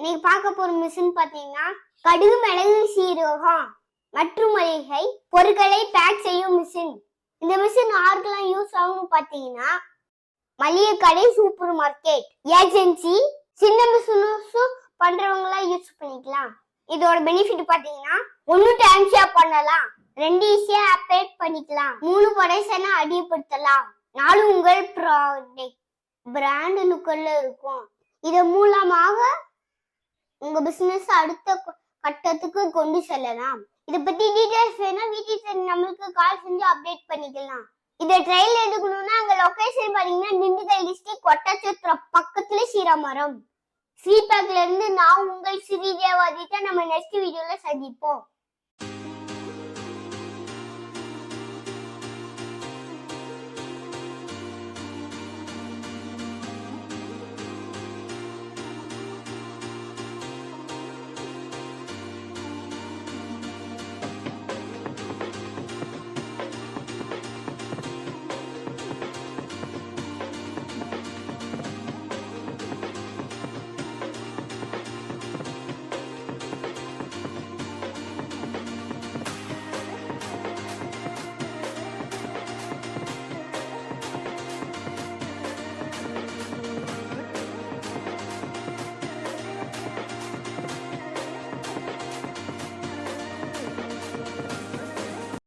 இன்னைக்கு பார்க்க போற மிஷின் பாத்தீங்கன்னா கடுகு, மிளகு, சீரகம் மற்றும் மளிகை பொருட்களை பேக் செய்யும் மிஷின். இந்த மிஷின் யாருக்கெல்லாம் யூஸ் ஆகும் பாத்தீங்கன்னா மளிகை கடை, சூப்பர் மார்க்கெட், ஏஜென்சி, சின்ன பிசினஸ் பண்றவங்க எல்லாம் யூஸ் பண்ணிக்கலாம். இதோட பெனிஃபிட் பாத்தீங்கன்னா 1 டைம்ஸா பண்ணலாம், 2 ஈஸியா ஆப்ரேட் பண்ணிக்கலாம், 3 படைசனை அதிகப்படுத்தலாம், 4 உங்கள் ப்ராடக்ட் பிராண்ட் லுக்கல்ல இருக்கும். இது மூலமாக உங்க பிசினஸ் அடுத்த கட்டத்துக்கு கொண்டு செல்லலாம். இத பத்தி டீடைல்ஸ் வேணா வீட்டுக்கு நம்மளுக்கு கால் செஞ்சு அப்டேட் பண்ணிக்கலாம். இத ட்ரையல் எடுக்கணும்னா அங்க லொகேஷன் பாத்தீங்கன்னா திண்டுக்கல் டிஸ்ட்ரிக்ட் ஒட்டச்சத்திரம் பக்கத்துல சீராமரம். ஃபீட்பேக்ல இருந்து நான் உங்கள் ஸ்ரீதேவாதிட்ட நம்ம நெக்ஸ்ட் வீடியோல சந்திப்போம்.